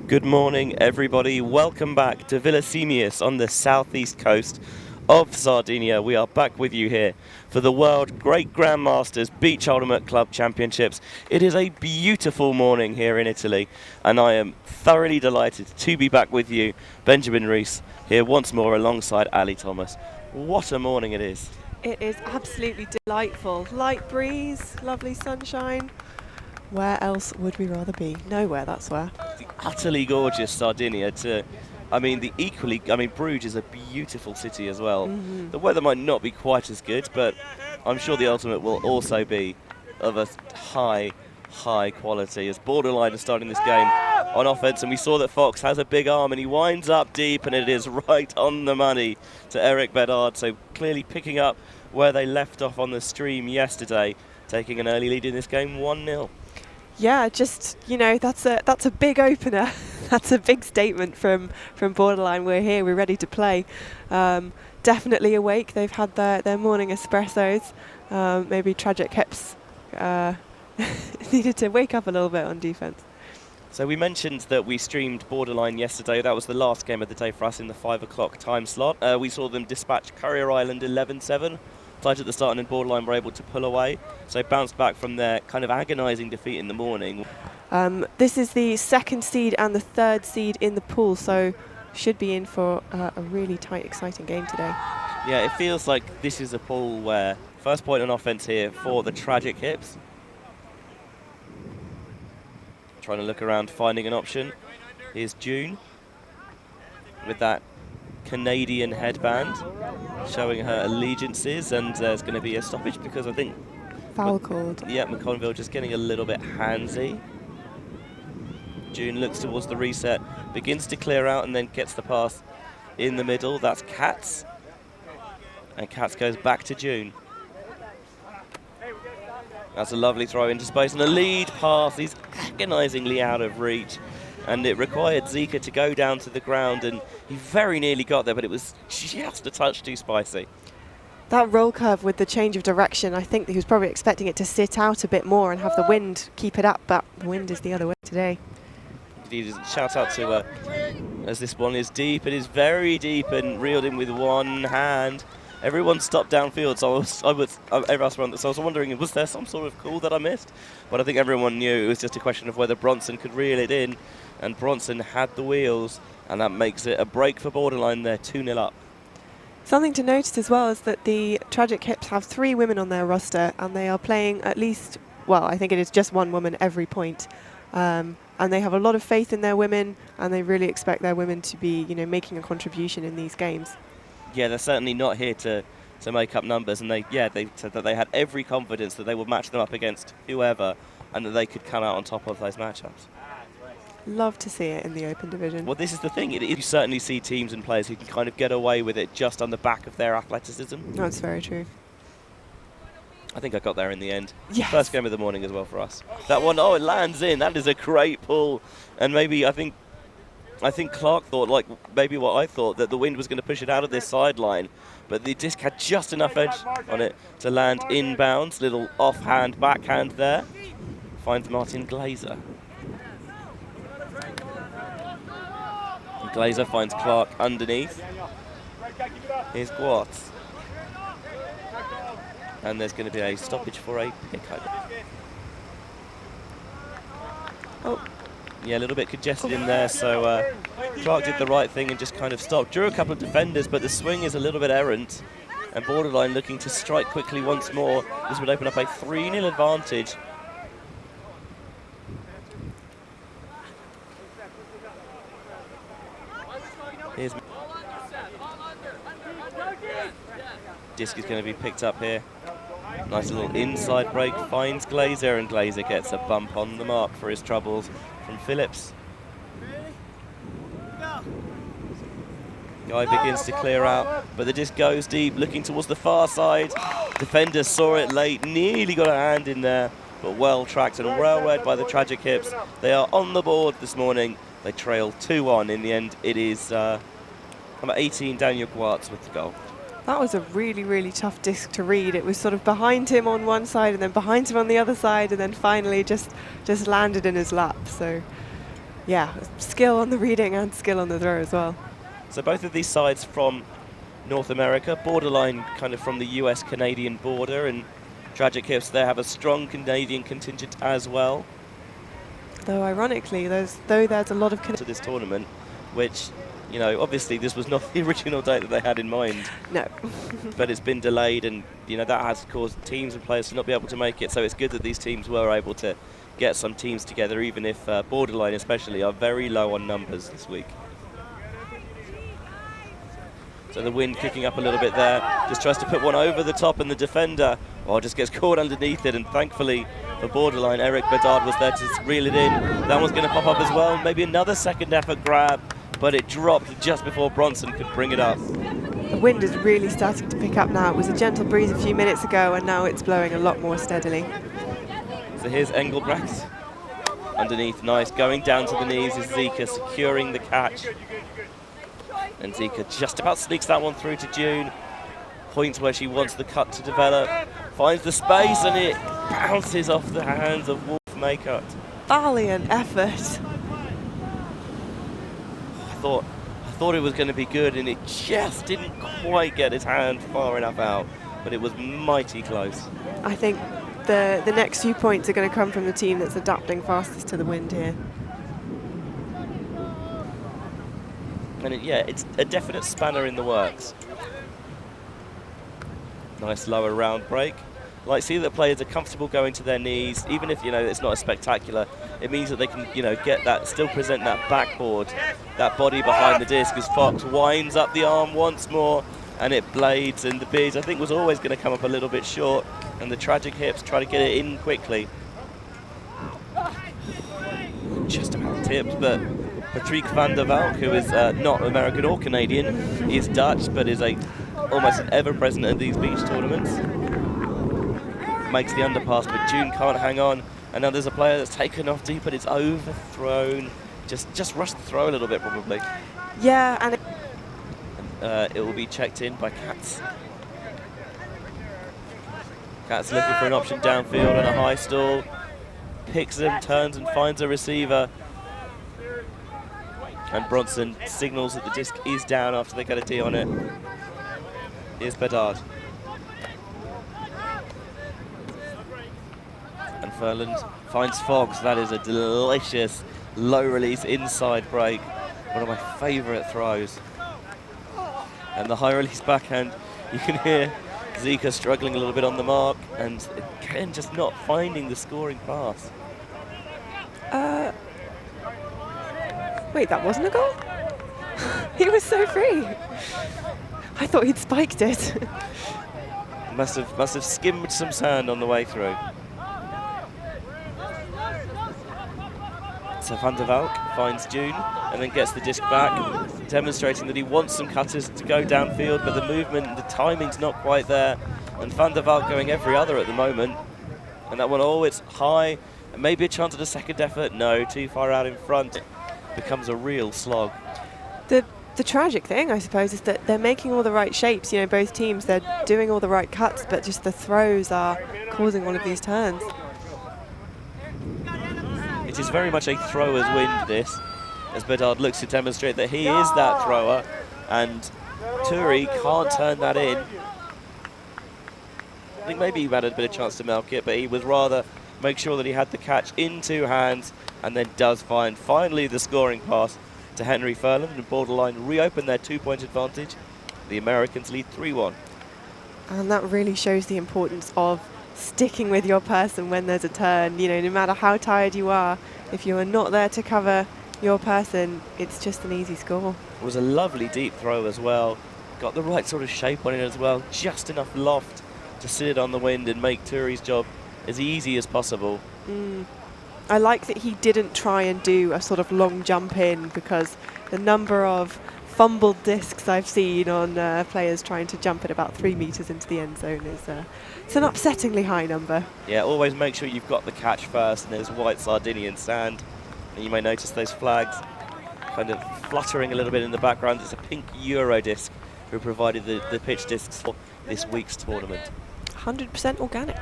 Good morning, everybody. Welcome back to Villa Simius on the southeast coast of Sardinia. We are back with you here for the World Great Grandmasters Beach Ultimate Club Championships. It is a beautiful morning here in Italy, and I am thoroughly delighted to be back with you, Benjamin Rees, here once more alongside Ali Thomas. What a morning it is. It is absolutely delightful. Light breeze, lovely sunshine. Where else would we rather be? Nowhere, that's where. The utterly gorgeous Sardinia Bruges is a beautiful city as well. Mm-hmm. The weather might not be quite as good, but I'm sure the ultimate will also be of a high quality, as Borderline is starting this game on offense, and we saw that Fox has a big arm and he winds up deep, and it is right on the money to Eric Bedard, so clearly picking up where they left off on the stream yesterday, taking an early lead in this game 1-0. Yeah, just, that's a big opener. That's a big statement from Borderline. We're here, we're ready to play. Definitely awake. They've had their morning espressos. Maybe Tragic Hips needed to wake up a little bit on defense. So we mentioned that we streamed Borderline yesterday. That was the last game of the day for us in the 5 o'clock time slot. We saw them dispatch Courier Island 11-7. Tight at the start, and then Borderline were able to pull away. So bounced back from their kind of agonising defeat in the morning. This is the second seed and the third seed in the pool, so should be in for a really tight, exciting game today. Yeah, it feels like this is a pool where first point on offence here for the Tragic Hips. Trying to look around, finding an option. Here's June with that Canadian headband, showing her allegiances, and there's going to be a stoppage because I think foul called. Yeah, McConville just getting a little bit handsy. June looks towards the reset, begins to clear out, and then gets the pass in the middle. That's Katz, and Katz goes back to June. That's a lovely throw into space, and a lead pass. He's agonisingly out of reach, and it required Zika to go down to the ground, and he very nearly got there, but it was just a touch too spicy. That roll curve with the change of direction, I think he was probably expecting it to sit out a bit more and have the wind keep it up, but the wind is the other way today. Shout out to as this one is deep. It is very deep and reeled in with one hand. Everyone stopped downfield, so I was wondering, was there some sort of call that I missed? But I think everyone knew it was just a question of whether Bronson could reel it in, and Bronson had the wheels, and that makes it a break for Borderline. They're 2-0 up. Something to notice as well is that the Tragic Hips have 3 women on their roster, and they are playing at least, well, I think it is just one woman every point. And they have a lot of faith in their women, and they really expect their women to be, making a contribution in these games. Yeah, they're certainly not here to make up numbers, and they said that they had every confidence that they would match them up against whoever, and that they could come out on top of those matchups. Love to see it in the open division. Well, this is the thing. You certainly see teams and players who can kind of get away with it just on the back of their athleticism. That's very true. I think I got there in the end. Yes. First game of the morning as well for us. That one, it lands in. That is a great pull. And maybe I think Clark thought, like maybe what I thought, that the wind was going to push it out of this sideline, but the disc had just enough edge on it to land inbounds. Little offhand, backhand there. Finds Martin Glazer. And Glazer finds Clark underneath. Here's Guatz. And there's going to be a stoppage for a pick. Oh. Yeah, a little bit congested in there, so Clark did the right thing and just kind of stopped. Drew a couple of defenders, but the swing is a little bit errant. And Borderline looking to strike quickly once more. This would open up a 3-0 advantage. Here's disc is going to be picked up here. Nice little inside break, finds Glazer, and Glazer gets a bump on the mark for his troubles from Phillips. Guy begins to clear out, but the disc goes deep, looking towards the far side. Defender saw it late, nearly got a hand in there, but well tracked and well read by the Tragic Hips. They are on the board this morning. They trail 2-1. In the end, it is number 18, Daniel Guatz with the goal. That was a really, really tough disc to read. It was sort of behind him on one side and then behind him on the other side, and then finally just landed in his lap. So yeah, skill on the reading and skill on the throw as well. So both of these sides from North America, borderline kind of from the US-Canadian border, and Tragic Hips there have a strong Canadian contingent as well. Though ironically, there's a lot of to this tournament, which, you know, obviously this was not the original date that they had in mind. No. But it's been delayed, and, you know, that has caused teams and players to not be able to make it. So it's good that these teams were able to get some teams together, even if borderline especially are very low on numbers this week. So the wind kicking up a little bit there, just tries to put one over the top, and the defender, just gets caught underneath it, and thankfully for borderline, Eric Bedard was there to reel it in. That one's going to pop up as well, maybe another second effort grab, but it dropped just before Bronson could bring it up. The wind is really starting to pick up now. It was a gentle breeze a few minutes ago, and now it's blowing a lot more steadily. So here's Engelbrecht underneath, nice, going down to the knees is Zika, securing the catch. And Zika just about sneaks that one through to June. Points where she wants the cut to develop. Finds the space, and it bounces off the hands of Wolf Maycutt. Valiant effort. I thought it was going to be good, and it just didn't quite get his hand far enough out. But it was mighty close. I think the next few points are going to come from the team that's adapting fastest to the wind here. And it's a definite spanner in the works. Nice lower round break. Like, see that players are comfortable going to their knees, even if, you know, it's not as spectacular. It means that they can, you know, get that, still present that backboard, that body behind the disc, as Fox winds up the arm once more, and it blades, and the beads, I think, was always going to come up a little bit short, and the Tragic Hips try to get it in quickly. Just about tipped, but Patrick van der Valk, who is not American or Canadian, is Dutch, but is almost ever-present at these beach tournaments. Makes the underpass, but June can't hang on. And now there's a player that's taken off deep, but it's overthrown. Just rushed the throw a little bit, probably. Yeah, and it will be checked in by Katz. Katz looking for an option downfield on a high stall. Picks him, turns and finds a receiver. And Bronson signals that the disc is down after they get a D on it. Here's Bedard. And Furland finds Fox. That is a delicious low release inside break. One of my favourite throws. And the high release backhand, you can hear Zika struggling a little bit on the mark, and again just not finding the scoring pass. Wait, that wasn't a goal? He was so free. I thought he'd spiked it. Must have skimmed some sand on the way through. So Van der Valk finds June and then gets the disc back, demonstrating that he wants some cutters to go downfield, but the movement and the timing's not quite there. And Van der Valk going every other at the moment. And that one, it's high, and maybe a chance at a second effort. No, too far out in front. It becomes a real slog. The tragic thing, I suppose, is that they're making all the right shapes. You know, both teams, they're doing all the right cuts, but just the throws are causing all of these turns. It is very much a thrower's wind, this, as Bedard looks to demonstrate that he is that thrower, and Turi can't turn that in. I think maybe he had a bit of chance to milk it, but he would rather make sure that he had the catch in two hands, and then does find finally the scoring pass to Henry Furland, and borderline reopen their 2-point advantage. The Americans lead 3-1. And that really shows the importance of sticking with your person when there's a turn. You know, no matter how tired you are, if you are not there to cover your person, it's just an easy score. It was a lovely deep throw as well. Got the right sort of shape on it as well. Just enough loft to sit it on the wind and make Turi's job as easy as possible. I like that he didn't try and do a sort of long jump in, because the number of fumbled discs I've seen on players trying to jump at about 3 meters into the end zone is it's an upsettingly high number. Yeah, always make sure you've got the catch first, and there's white Sardinian sand. And you may notice those flags kind of fluttering a little bit in the background. It's a pink Euro disc who provided the pitch discs for this week's tournament. 100% organic.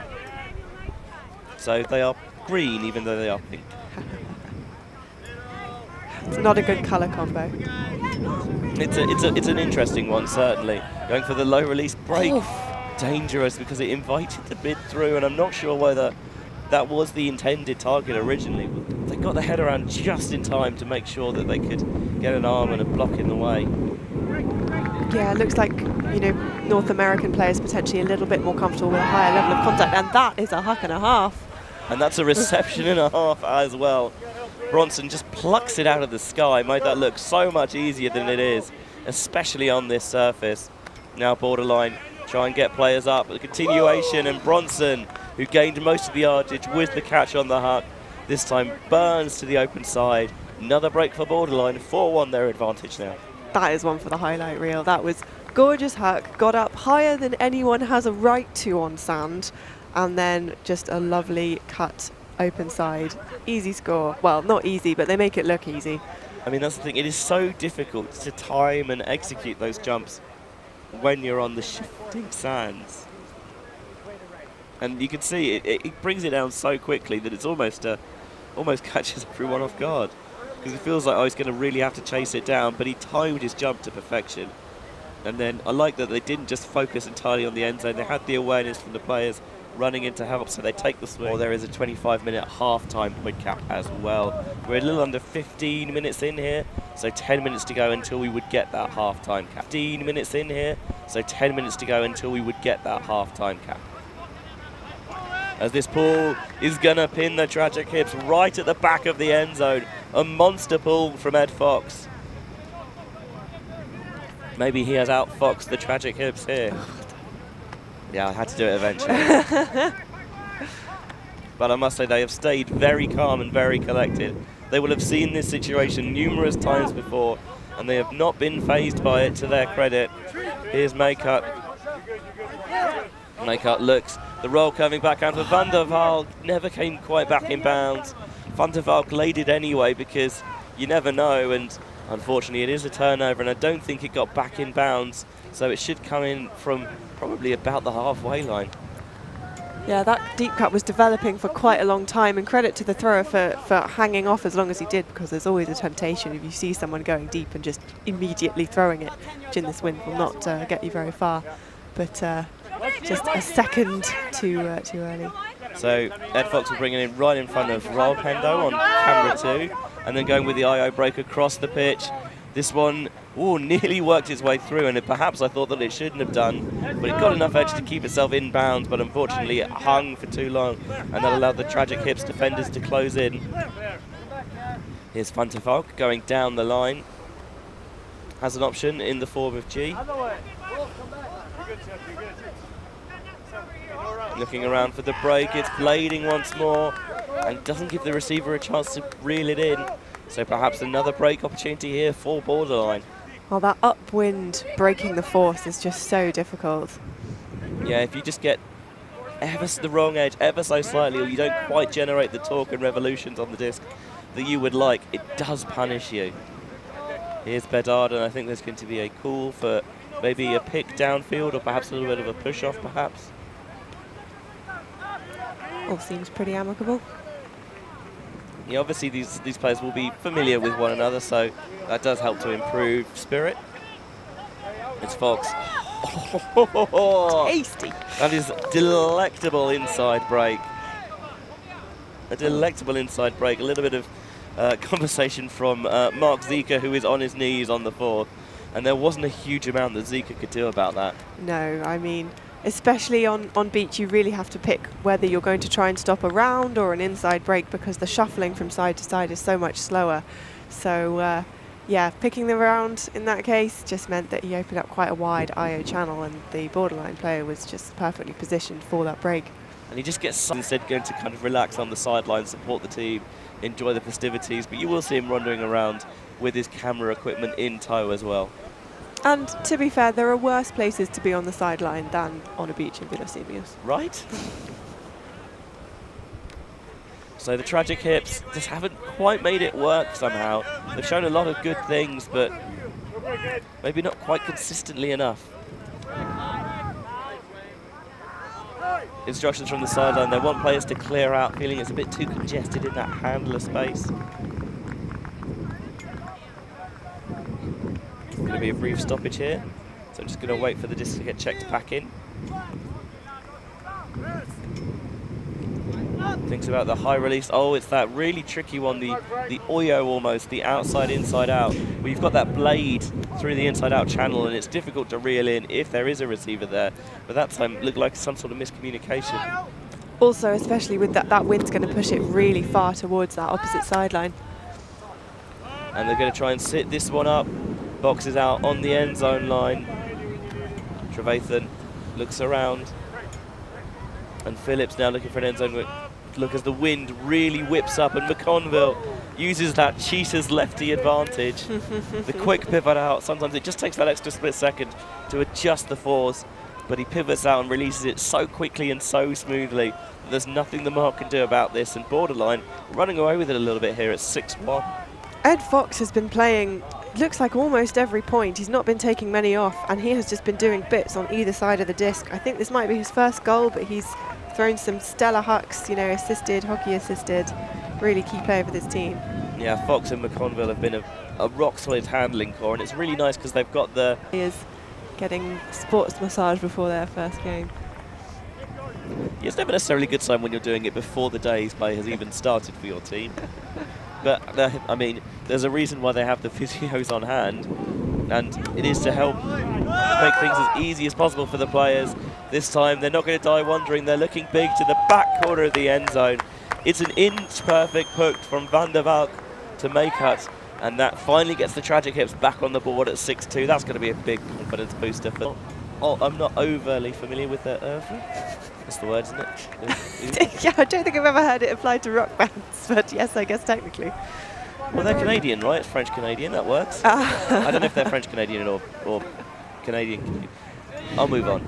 So they are green even though they are pink. It's not a good colour combo. It's an interesting one, certainly. Going for the low release break. Dangerous because it invited the mid through, and I'm not sure whether that was the intended target originally. They got the head around just in time to make sure that they could get an arm and a block in the way. Yeah, it looks like, you know, North American players potentially a little bit more comfortable with a higher level of contact, and that is a huck and a half. And that's a reception and a half as well. Bronson just plucks it out of the sky, made that look so much easier than it is, especially on this surface. Now Borderline try and get players up. The continuation, and Bronson, who gained most of the yardage with the catch on the huck, this time burns to the open side. Another break for Borderline, 4-1 their advantage now. That is one for the highlight reel. That was gorgeous huck, got up higher than anyone has a right to on sand, and then just a lovely cut open side. Easy score. Well, not easy, but they make it look easy. I mean, that's the thing. It is so difficult to time and execute those jumps when you're on the shifting sands. And you can see it brings it down so quickly that it's almost catches everyone off guard. Because it feels like, oh, he's going to really have to chase it down, but he timed his jump to perfection. And then I like that they didn't just focus entirely on the end zone. They had the awareness from the players running in to help, so they take the swing. Or there is a 25-minute half-time point cap as well. We're a little under 15 minutes in here, so 10 minutes to go until we would get that half-time cap. 15 minutes in here, so 10 minutes to go until we would get that half-time cap. As this pull is going to pin the Tragic Hips right at the back of the end zone. A monster pull from Ed Fox. Maybe he has outfoxed the Tragic Hips here. Yeah, I had to do it eventually. But I must say they have stayed very calm and very collected. They will have seen this situation numerous times before, and they have not been fazed by it, to their credit. Here's Maycut. Maycut looks, the roll coming back out of Van der Waal, never came quite back in bounds. Van der Waal laid it anyway because you never know, and unfortunately it is a turnover, and I don't think it got back in bounds, so it should come in from probably about the halfway line. Yeah, that deep cut was developing for quite a long time, and credit to the thrower for hanging off as long as he did, because there's always a temptation if you see someone going deep and just immediately throwing it, which in this wind will not get you very far. But just a second too early. So Ed Fox will bring it in right in front of Raul Pendo on camera 2, and then going with the IO break across the pitch. This one nearly worked its way through, and perhaps I thought that it shouldn't have done, but it got enough edge to keep itself in bounds, but unfortunately it hung for too long, and that allowed the Tragic Hips defenders to close in. Here's Van der Waal going down the line. Has an option in the form of G. Looking around for the break, it's blading once more and doesn't give the receiver a chance to reel it in. So perhaps another break opportunity here for Borderline. Well, that upwind breaking the force is just so difficult. Yeah, if you just get ever the wrong edge, ever so slightly, or you don't quite generate the torque and revolutions on the disc that you would like, it does punish you. Here's Bedard, and I think there's going to be a call for maybe a pick downfield, or perhaps a little bit of a push-off, perhaps. All seems pretty amicable. Yeah, obviously these players will be familiar with one another, so that does help to improve spirit. It's Fox. Tasty. That is delectable inside break. A delectable inside break. A little bit of conversation from Mark Zika, who is on his knees on the fourth, and there wasn't a huge amount that Zika could do about that. No, I mean, especially on beach, you really have to pick whether you're going to try and stop a round or an inside break, because the shuffling from side to side is so much slower. So yeah, picking the round in that case just meant that he opened up quite a wide IO channel, and the Borderline player was just perfectly positioned for that break. And he just gets instead going to kind of relax on the sideline, support the team, enjoy the festivities, but you will see him wandering around with his camera equipment in tow as well. And to be fair, there are worse places to be on the sideline than on a beach in WGGMBUCC. Right? So the Tragic Hips just haven't quite made it work somehow. They've shown a lot of good things, but maybe not quite consistently enough. Instructions from the sideline. They want players to clear out, feeling it's a bit too congested in that handler space. going to be a brief stoppage here. So I'm just going to wait for the disc to get checked back in. Thinks about the high release. Oh, it's that really tricky one, the Oyo almost, the outside inside out, where you've got that blade through the inside out channel and it's difficult to reel in if there is a receiver there. But that time it looked like some sort of miscommunication. Also, especially with that wind's going to push it really far towards that opposite sideline. And they're going to try and sit this one up. Boxes out on the end zone line. Trevathan looks around. And Phillips now looking for an end zone look as the wind really whips up, and McConville uses that cheater's lefty advantage. The quick pivot out, sometimes it just takes that extra split second to adjust the force, but he pivots out and releases it so quickly and so smoothly that there's nothing the mark can do about this, and Borderline running away with it a little bit here at 6-1. Ed Fox has been playing, looks like almost every point. He's not been taking many off, and he has just been doing bits on either side of the disc. I think this might be his first goal, but he's thrown some stellar hucks, you know, assisted, hockey assisted. Really key player for this team. Yeah, Fox and McConville have been a rock-solid handling core, and it's really nice because they've got the... He is getting sports massage before their first game. Yeah, it's never necessarily a good sign when you're doing it before the day's play has even started for your team. But, I mean, there's a reason why they have the physios on hand, and it is to help make things as easy as possible for the players. This time, they're not going to die wondering. They're looking big to the back corner of the end zone. It's an inch-perfect hook from Van der Valk to Maycut, and that finally gets the Tragic Hips back on the board at 6-2. That's going to be a big confidence booster. Oh, I'm not overly familiar with the that's the word, isn't it? Yeah, I don't think I've ever heard it applied to rock bands, but yes, I guess technically. Well, they're Canadian, right? It's French-Canadian, that works. I don't know if they're French-Canadian or Canadian. I'll move on.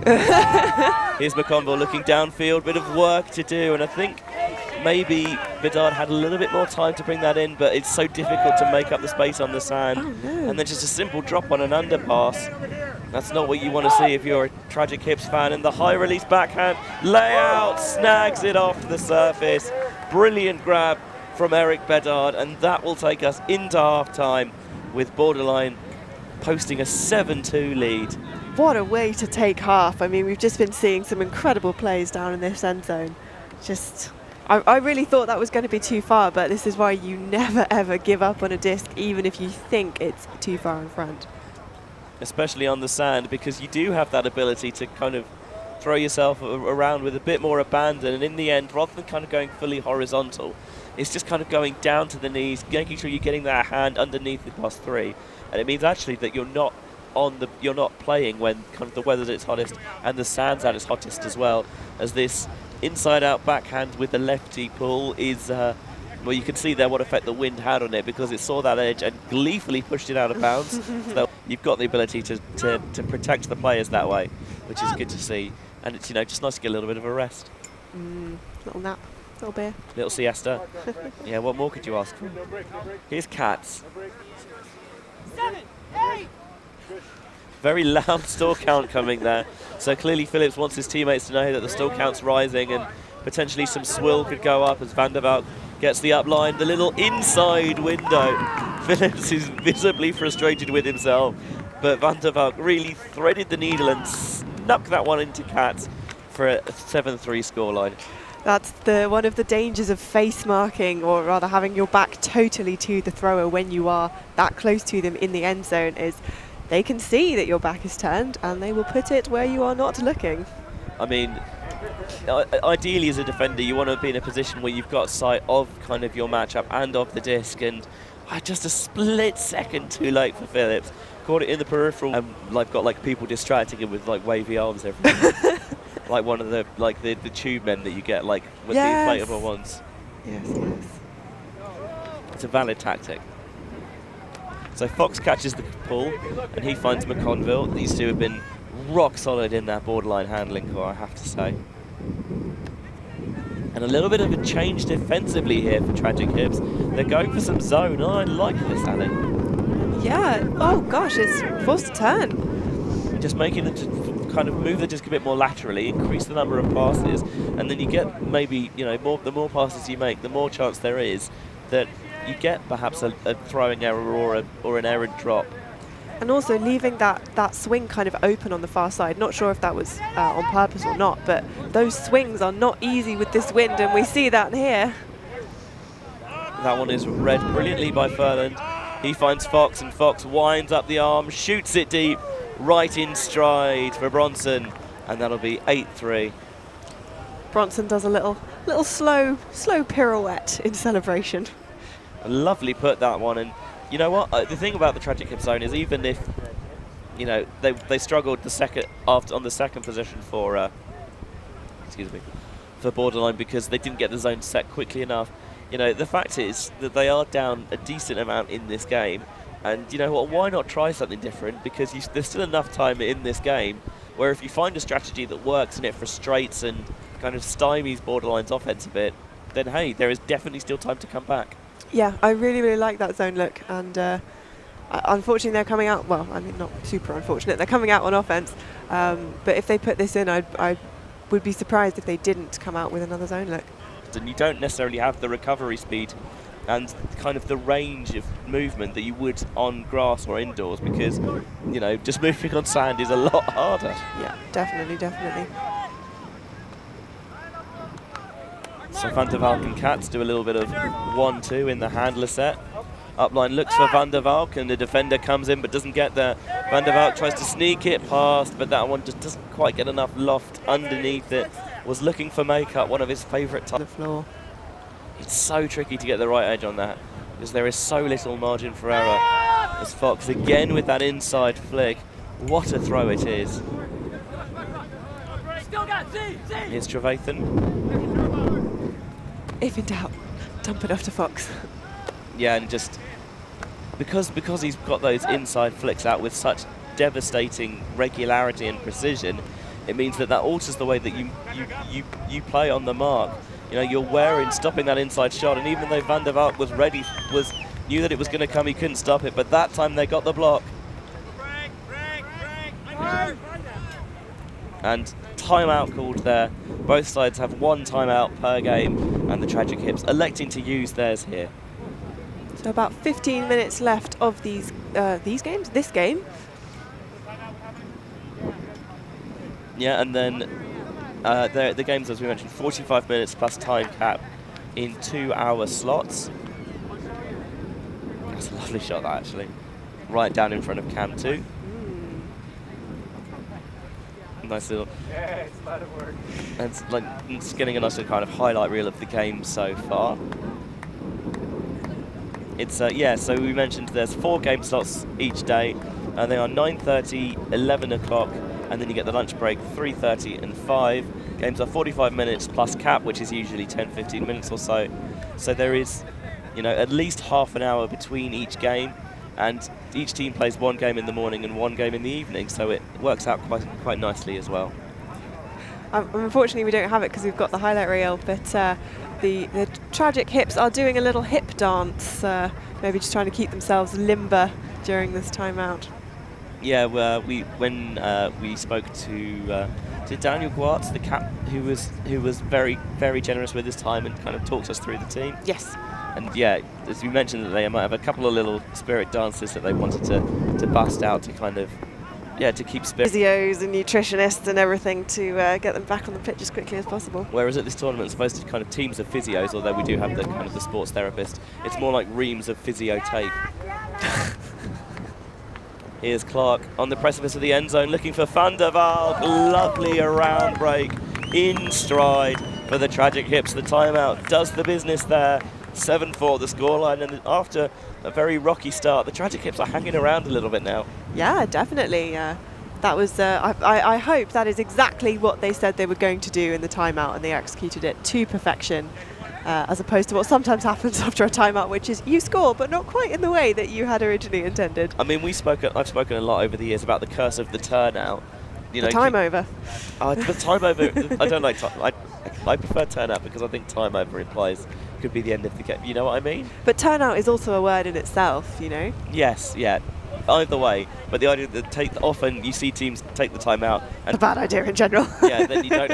Here's McConville looking downfield, bit of work to do, and I think maybe Bedard had a little bit more time to bring that in, but it's so difficult to make up the space on the sand. Oh, no. And then just a simple drop on an underpass. That's not what you want to see if you're a Tragic Hips fan. And the high release backhand layout snags it off the surface. Brilliant grab from Eric Bedard, and that will take us into half-time with Borderline posting a 7-2 lead. What a way to take half. I mean, we've just been seeing some incredible plays down in this end zone. I really thought that was going to be too far, but this is why you never ever give up on a disc, even if you think it's too far in front. Especially on the sand, because you do have that ability to kind of throw yourself around with a bit more abandon, and in the end, rather than kind of going fully horizontal, it's just kind of going down to the knees, making sure you're getting that hand underneath the +3, and it means actually that you're not playing when kind of the weather's at its hottest and the sand's at its hottest as well, as this inside-out backhand with the lefty pull is, well, you can see there what effect the wind had on it, because it saw that edge and gleefully pushed it out of bounds. So you've got the ability to protect the players that way, which is good to see. And it's, you know, just nice to get a little bit of a rest. Little nap, little beer. Little siesta. Yeah, what more could you ask for? Here's Cats. 7, 8. Very loud stall count coming there. So clearly Phillips wants his teammates to know that the stall count's rising, and potentially some swill could go up as Van der Valk gets the up line, the little inside window. Phillips is visibly frustrated with himself, but Van der Valk really threaded the needle and snuck that one into Cats for a 7-3 scoreline. That's one of the dangers of face marking, or rather having your back totally to the thrower when you are that close to them in the end zone, is they can see that your back is turned and they will put it where you are not looking. I mean, ideally as a defender, you want to be in a position where you've got sight of kind of your matchup and of the disc, and just a split second too late for Phillips. Caught it in the peripheral, and got like people distracting him with like wavy arms everywhere. Like one of the tube men that you get like with the inflatable ones. Yes. It's a valid tactic. So Fox catches the pull, and he finds McConville. These two have been rock solid in that Borderline handling core, I have to say. And a little bit of a change defensively here for Tragic Hips. They're going for some zone. Oh, I like this, Ali. Yeah. Oh gosh, it's forced to turn. Just making them to kind of move the disc a bit more laterally, increase the number of passes, and then you get maybe, you know, the more passes you make, the more chance there is that you get perhaps a throwing error or an errant drop. And also leaving that swing kind of open on the far side. Not sure if that was on purpose or not, but those swings are not easy with this wind, and we see that here. That one is read brilliantly by Furland. He finds Fox, and Fox winds up the arm, shoots it deep, right in stride for Bronson, and that'll be 8-3. Bronson does a little slow pirouette in celebration. A lovely put, that one. And you know what? The thing about the tragic hip zone is, even if they struggled on the second position for Borderline, because they didn't get the zone set quickly enough. The fact is that they are down a decent amount in this game, and you know what? Why not try something different? Because there's still enough time in this game where if you find a strategy that works and it frustrates and kind of stymies Borderline's offense a bit, then hey, there is definitely still time to come back. Yeah, I really like that zone look, and unfortunately they're coming out, well, I mean, not super unfortunate, they're coming out on offense, but if they put this in, I would be surprised if they didn't come out with another zone look. And you don't necessarily have the recovery speed and kind of the range of movement that you would on grass or indoors, because just moving on sand is a lot harder. Yeah, definitely. So Van der Valk and Katz do a little bit of 1-2 in the handler set. Upline looks for Van der Valk, and the defender comes in but doesn't get there. Van der Valk tries to sneak it past, but that one just doesn't quite get enough loft underneath it. Was looking for makeup, one of his favourite types. The floor. It's so tricky to get the right edge on that, because there is so little margin for error. As Fox again with that inside flick. What a throw it is. Here's Trevathan. If in doubt, dump it off to Fox. Yeah, and just because he's got those inside flicks out with such devastating regularity and precision, it means that alters the way that you play on the mark. You're wearing, stopping that inside shot, and even though Van der Valk knew that it was going to come, he couldn't stop it, but that time they got the block. And timeout called there. Both sides have one timeout per game, and the Tragic Hips electing to use theirs here. So about 15 minutes left of this game. Yeah, and then the games, as we mentioned, 45 minutes plus time cap in 2-hour slots. That's a lovely shot, that, actually. Right down in front of Cam 2. Nice little. Yeah, it's a lot of work. And it's getting a nice little kind of highlight reel of the game so far. It's so we mentioned there's 4 game slots each day, and they are 9:30, 11 o'clock, and then you get the lunch break 3:30 and 5. Games are 45 minutes plus cap, which is usually 10-15 minutes or so. So there is, at least half an hour between each game, and each team plays one game in the morning and one game in the evening, so it works out quite nicely as well. Unfortunately, we don't have it because we've got the highlight reel, but the Tragic Hips are doing a little hip dance, maybe just trying to keep themselves limber during this timeout. Yeah, when we spoke to Daniel Guartz, the cap, who was very, very generous with his time and kind of talked us through the team. Yes. And yeah, as we mentioned, that they might have a couple of little spirit dances that they wanted to bust out to kind of, to keep spirit. Physios and nutritionists and everything to get them back on the pitch as quickly as possible. Whereas at this tournament, it's supposed to kind of teams of physios, although we do have the kind of the sports therapist. It's more like reams of physio tape. Here's Clark on the precipice of the end zone, looking for Van der Valk. Lovely around break in stride for the Tragic Hips. The timeout does the business there. 7-4 the scoreline, and after a very rocky start, the Tragic Hips are hanging around a little bit now. Yeah, definitely. That was. I hope that is exactly what they said they were going to do in the timeout, and they executed it to perfection, as opposed to what sometimes happens after a timeout, which is you score, but not quite in the way that you had originally intended. I mean, I've spoken a lot over the years about the curse of the turnout. The time over. The time over. I don't like time. I prefer turnout because I think time over implies could be the end of the game. You know what I mean? But turnout is also a word in itself, Yes, yeah. Either way, but the idea that often you see teams take the time out. And a bad idea in general. Yeah, then you don't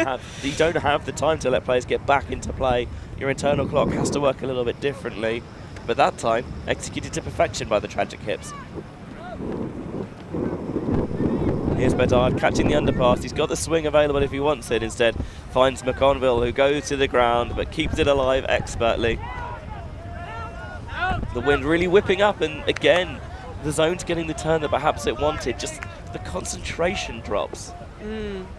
have the time to let players get back into play. Your internal clock has to work a little bit differently. But that time, executed to perfection by the Tragic Hips. Here's Bedard catching the underpass. He's got the swing available if he wants it. Instead, finds McConville, who goes to the ground but keeps it alive expertly. The wind really whipping up, and again, the zone's getting the turn that perhaps it wanted. Just the concentration drops.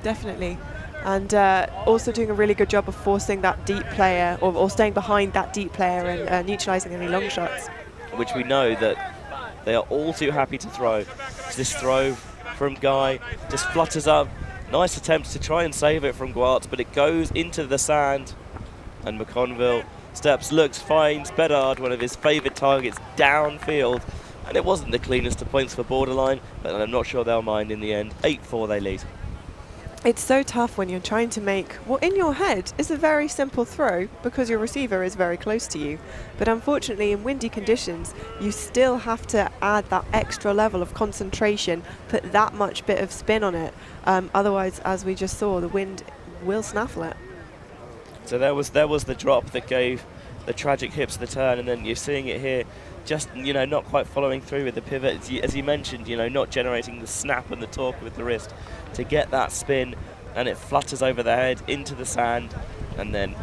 Definitely. And also doing a really good job of forcing that deep player, or staying behind that deep player and neutralising any long shots. Which we know that they are all too happy to throw. This throw from Guy just flutters up. Nice attempt to try and save it from Guartz, but it goes into the sand. And McConville steps, looks, finds Bedard, one of his favourite targets, downfield. And it wasn't the cleanest of points for Borderline, but I'm not sure they'll mind in the end. 8-4 they lead. It's so tough when you're trying to make what in your head is a very simple throw because your receiver is very close to you. But unfortunately, in windy conditions, you still have to add that extra level of concentration, put that much bit of spin on it. Otherwise, as we just saw, the wind will snaffle it. So there was the drop that gave the tragic hips the turn, and then you're seeing it here. Just, not quite following through with the pivot. As you mentioned, not generating the snap and the torque with the wrist to get that spin, and it flutters over the head into the sand, and then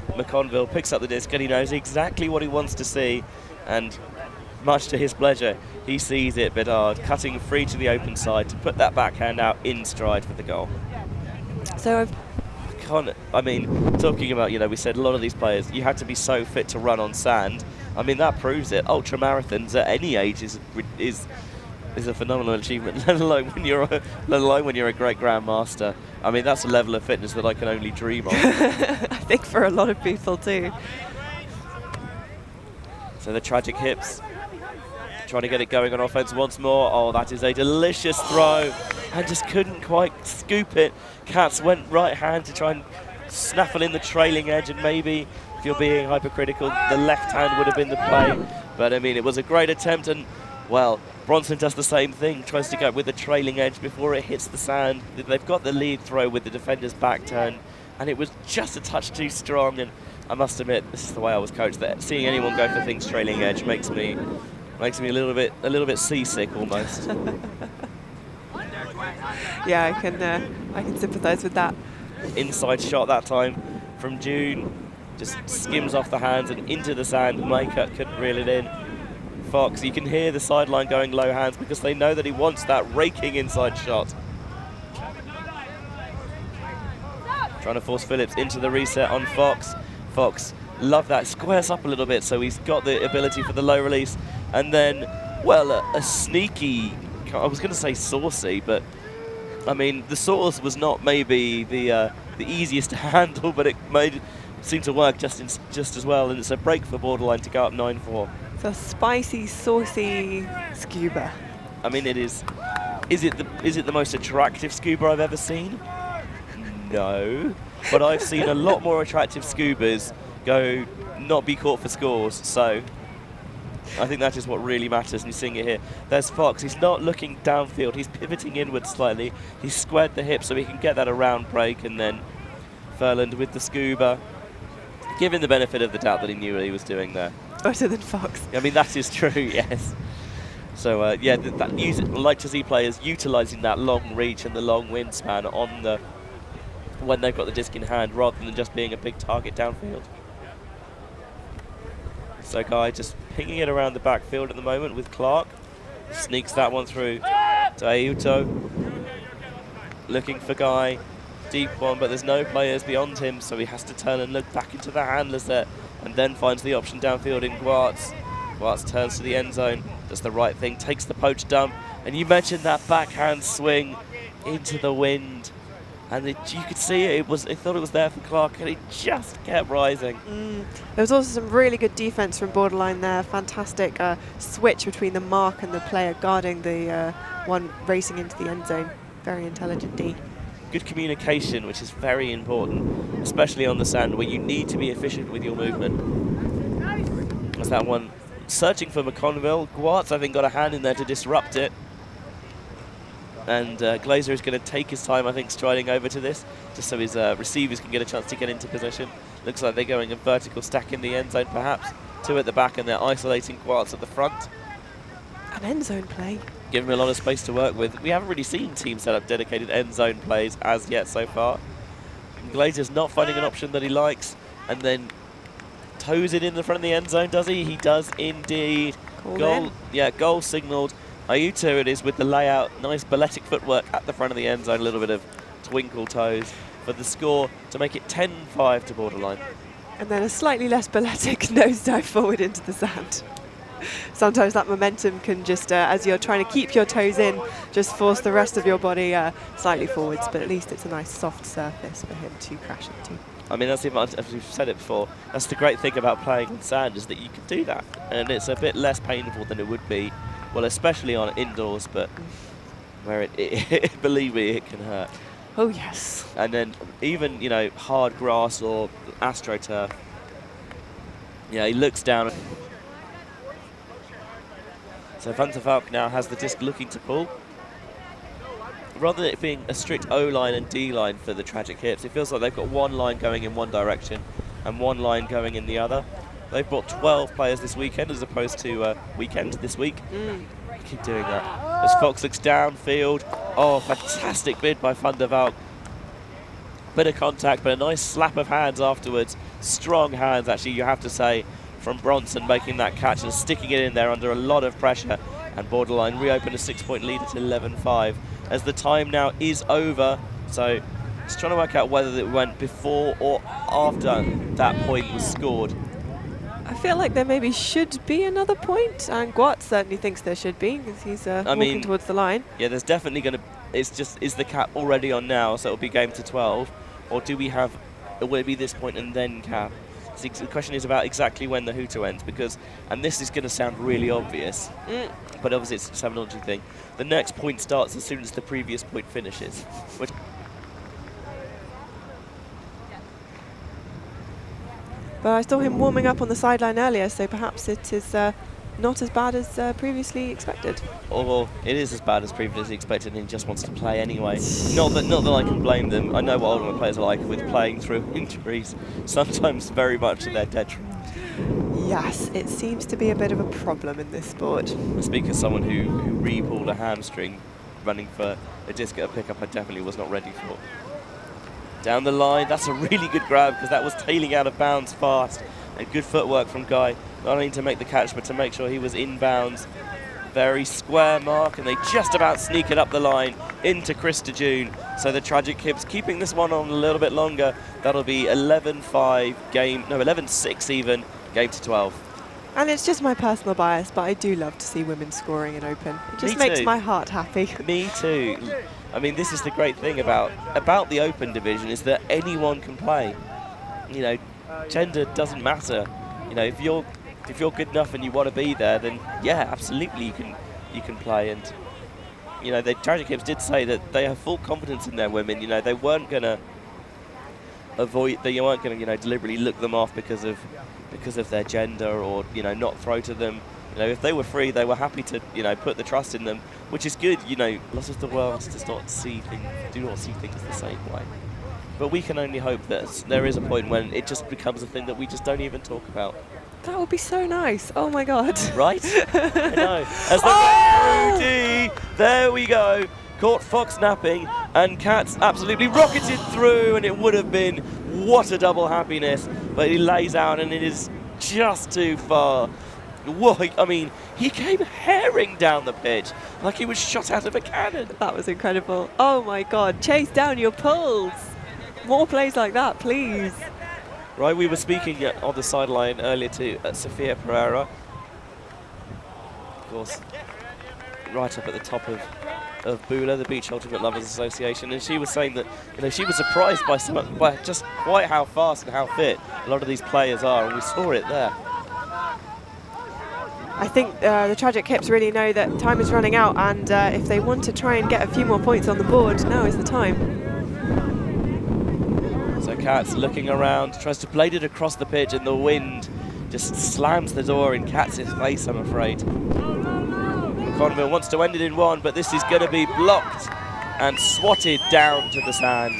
McConville picks up the disc and he knows exactly what he wants to see, and much to his pleasure, he sees it, Bedard, cutting free to the open side to put that backhand out in stride for the goal. So talking about, we said a lot of these players, you had to be so fit to run on sand. That proves it. Ultra marathons at any age is a phenomenal achievement, let alone when you're a great grandmaster. That's a level of fitness that I can only dream of. I think for a lot of people too. So the tragic hips, trying to get it going on offense once more. Oh, that is a delicious throw, and just couldn't quite scoop it. Katz went right hand to try and snaffle in the trailing edge, and maybe, if you're being hypercritical, the left hand would have been the play. But it was a great attempt, and well, Bronson does the same thing, tries to go with the trailing edge before it hits the sand. They've got the lead throw with the defender's back turn, and it was just a touch too strong. And I must admit, this is the way I was coached, that seeing anyone go for things trailing edge makes me a little bit seasick almost. Yeah, I can sympathise with that. Inside shot that time from June, just skims off the hands and into the sand. Maycutt couldn't reel it in. Fox, you can hear the sideline going low hands because they know that he wants that raking inside shot. Trying to force Phillips into the reset on Fox. Fox, love that, squares up a little bit, so he's got the ability for the low release. And then, well, a sneaky, I was going to say saucy, but the sauce was not maybe the easiest to handle, but it seemed to work just as well, and it's a break for Borderline to go up 9-4. It's a spicy, saucy scuba. It is. Is it the most attractive scuba I've ever seen? No, but I've seen a lot more attractive scubas go not be caught for scores. So I think that is what really matters, and you're seeing it here. There's Fox. He's not looking downfield. He's pivoting inward slightly. He's squared the hip so he can get that around break, and then Furland with the scuba, given the benefit of the doubt that he knew what he was doing there. Better than Fox. That is true, yes. So, I'd like to see players utilising that long reach and the long wingspan when they've got the disc in hand, rather than just being a big target downfield. So Guy just pinging it around the backfield at the moment with Clark. Sneaks that one through to Ayuto. Looking for Guy. Deep one, but there's no players beyond him, so he has to turn and look back into the handlers there, and then finds the option downfield in Guartz. Guartz turns to the end zone, does the right thing, takes the poach dump, and you mentioned that backhand swing into the wind, and you could see it. It thought it was there for Clark, and it just kept rising. There was also some really good defense from Borderline there. Fantastic switch between the mark and the player guarding the one racing into the end zone. Very intelligent D. Good communication, which is very important, especially on the sand where you need to be efficient with your movement. There's that one searching for McConville. Guartz, I think, got a hand in there to disrupt it. And Glazer is going to take his time, I think, striding over to this, just so his receivers can get a chance to get into position. Looks like they're going a vertical stack in the end zone, perhaps. Two at the back, and they're isolating Guartz at the front. And end zone play. Give him a lot of space to work with. We haven't really seen teams set up dedicated end zone plays as yet so far. Glazer's not finding an option that he likes, and then toes it in the front of the end zone, does he? He does indeed. Goal, yeah, goal signalled. Ayuto it is with the layout. Nice balletic footwork at the front of the end zone. A little bit of twinkle toes for the score to make it 10-5 to Borderline. And then a slightly less balletic nosedive forward into the sand. Sometimes that momentum can just, as you're trying to keep your toes in, just force the rest of your body slightly forwards, but at least it's a nice soft surface for him to crash into. I mean, that's the advantage, as we've said it before, that's the great thing about playing in sand, is that you can do that. And it's a bit less painful than it would be, well, especially on indoors, but where it believe me, it can hurt. Oh, yes. And then even, you know, hard grass or AstroTurf, yeah, he looks down. So Van der Valk now has the disc looking to pull. Rather than it being a strict O-line and D-line for the Tragic Hips, it feels like they've got one line going in one direction and one line going in the other. They've brought 12 players this weekend as opposed to weekend this week. Keep doing that. As Fox looks downfield. Oh, fantastic bid by Van der Valk. Bit of contact, but a nice slap of hands afterwards. Strong hands, actually, you have to say, from Bronson making that catch and sticking it in there under a lot of pressure. And Borderline reopened a 6-point lead at 11-5 as the time now is over. So just trying to work out whether it went before or after that point was scored. I feel like there maybe should be another point, and Guat certainly thinks there should be because he's walking towards the line. Yeah, there's definitely going to. It's just, is the cap already on now, so it'll be game to 12, or do we have? Will it be this point and then cap? So the question is about exactly when the hooter ends, because, and this is going to sound really obvious, but obviously it's a terminology thing. The next point starts as soon as the previous point finishes. Which but I saw him warming up on the sideline earlier, so perhaps it is not as bad as previously expected. Or it is as bad as previously expected and he just wants to play anyway. Not that I can blame them. I know what ultimate players are like with playing through injuries, sometimes very much to their detriment. Yes, it seems to be a bit of a problem in this sport. I speak as someone who re-pulled a hamstring running for a disc at a pickup I definitely was not ready for. Down the line, that's a really good grab because that was tailing out of bounds fast. And good footwork from Guy, not only to make the catch, but to make sure he was in bounds. Very square mark, and they just about sneak it up the line into Chris de June. So the Tragic Hips keeping this one on a little bit longer. That'll be 11-5 game, no, 11-6 even, game to 12. And it's just my personal bias, but I do love to see women scoring in open. It just makes my heart happy. Me too. I mean, this is the great thing about the open division, is that anyone can play. You know, gender doesn't matter. You know, if you're good enough and you want to be there, then yeah, absolutely you can play. And you know, the Tragic Hips did say that they have full confidence in their women. You know, they weren't gonna deliberately look them off because of their gender, or you know, not throw to them. You know, if they were free, they were happy to, you know, put the trust in them, which is good. You know, lots of the world do not see things the same way. But we can only hope that there is a point when it just becomes a thing that we just don't even talk about. That would be so nice. Oh my God. Right? I know. As the Rudy, there we go. Caught Fox napping, and Katz absolutely rocketed through, and it would have been what a double happiness. But he lays out, and it is just too far. Whoa, I mean, he came herring down the pitch like he was shot out of a cannon. That was incredible. Oh my God, chase down your pulls. More plays like that, please. Right, we were speaking on the sideline earlier to Sophia Pereira. Of course, right up at the top of Bula, the Beach Ultimate Lovers Association, and she was saying that, you know, she was surprised by just quite how fast and how fit a lot of these players are, and we saw it there. I think the Tragic Hips really know that time is running out, and if they want to try and get a few more points on the board, now is the time. So Katz looking around, tries to blade it across the pitch, and the wind just slams the door in Katz's face, I'm afraid. Conville wants to end it in one, but this is going to be blocked and swatted down to the sand.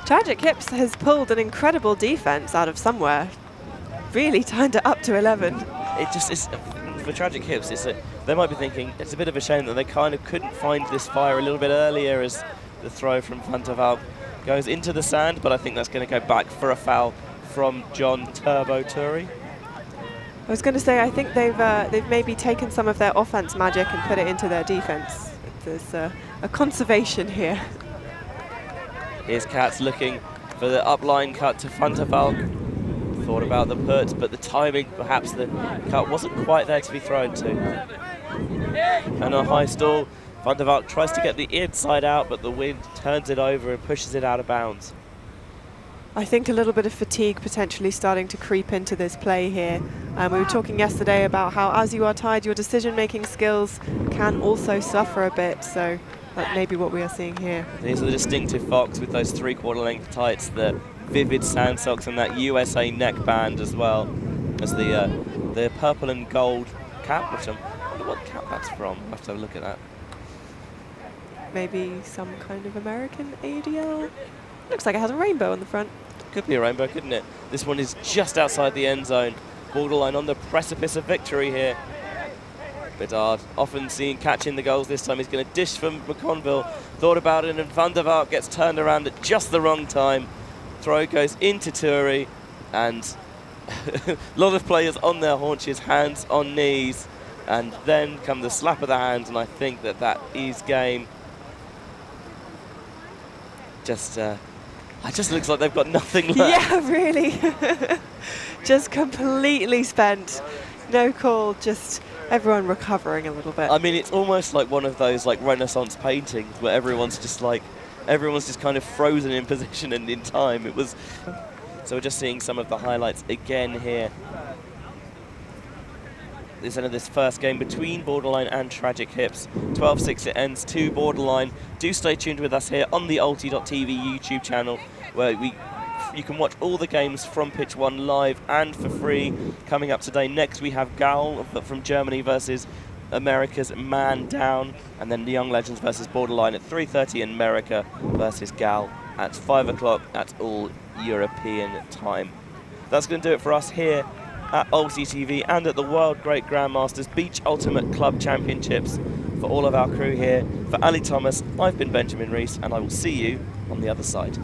Tragic Hips has pulled an incredible defense out of somewhere. Really turned it up to 11. It just is, for Tragic Hips, they might be thinking it's a bit of a shame that they kind of couldn't find this fire a little bit earlier as the throw from Van der Valk goes into the sand, but I think that's going to go back for a foul from John Turbo Turi. I was going to say, I think they've maybe taken some of their offense magic and put it into their defense. There's a conservation here. Here's Katz looking for the upline cut to Van der Valk. Thought about the put, but the timing, perhaps the cut wasn't quite there to be thrown to. And a high stall, Van der Valk tries to get the inside out, but the wind turns it over and pushes it out of bounds. I think a little bit of fatigue potentially starting to creep into this play here. We were talking yesterday about how as you are tired, your decision-making skills can also suffer a bit, so that may be what we are seeing here. These are the distinctive Fox with those 3/4 length tights, the vivid sand socks and that USA neckband as well as the purple and gold cap, which I wonder what cap that's from. I'll have to have a look at that. Maybe some kind of American ADL. Looks like it has a rainbow on the front. Could be a rainbow, couldn't it? This one is just outside the end zone. Borderline on the precipice of victory here. Bedard, often seen catching the goals this time. He's going to dish from McConville. Thought about it, and Van der Valk gets turned around at just the wrong time. Throw goes into Turi, and a lot of players on their haunches, hands on knees, and then come the slap of the hands, and I think that is game. It just looks like they've got nothing left. Yeah, really. Just completely spent. No call, just everyone recovering a little bit. I mean, it's almost like one of those like Renaissance paintings where everyone's just kind of frozen in position and in time. So we're just seeing some of the highlights again here. This is end of this first game between Borderline and Tragic Hips. 12-6 it ends to Borderline. Do stay tuned with us here on the ulti.tv YouTube channel, where you can watch all the games from Pitch 1 live and for free. Coming up today, next we have Gal from Germany versus America's Man Down, and then the Young Legends versus Borderline at 3:30, and America versus Gal at 5 o'clock at all European time. That's going to do it for us here at Ulti TV and at the World Great Grandmasters Beach Ultimate Club Championships. For all of our crew here, for Ali Thomas, I've been Benjamin Rees, and I will see you on the other side.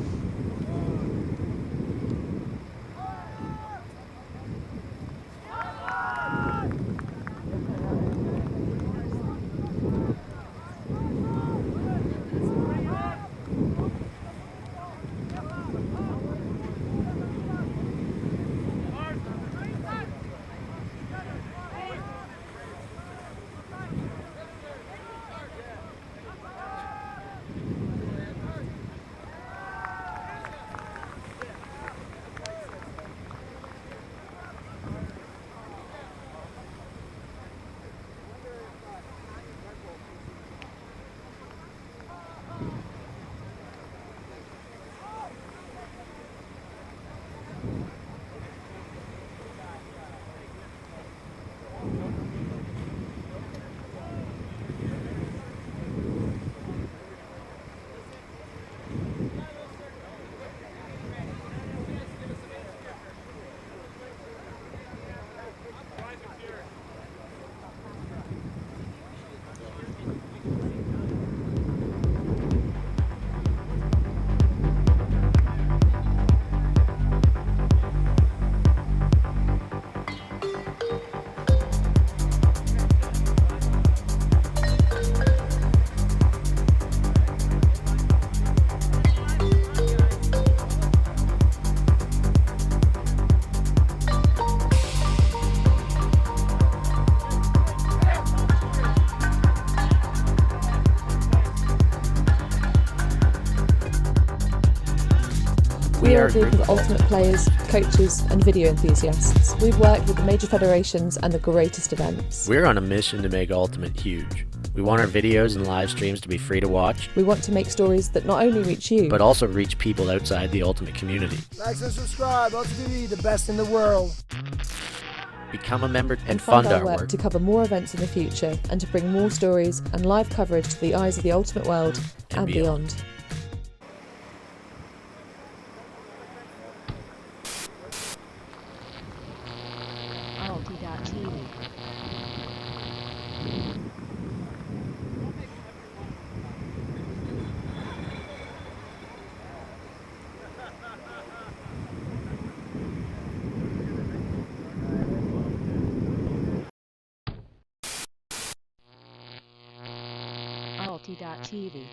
We are a group of ultimate players, coaches and video enthusiasts. We've worked with the major federations and the greatest events. We're on a mission to make Ultimate huge. We want our videos and live streams to be free to watch. We want to make stories that not only reach you, but also reach people outside the Ultimate community. Like and subscribe, Ultimate TV, the best in the world. Become a member and fund fund our work to cover more events in the future and to bring more stories and live coverage to the eyes of the Ultimate world and beyond. Ulti.TV. salty.tv.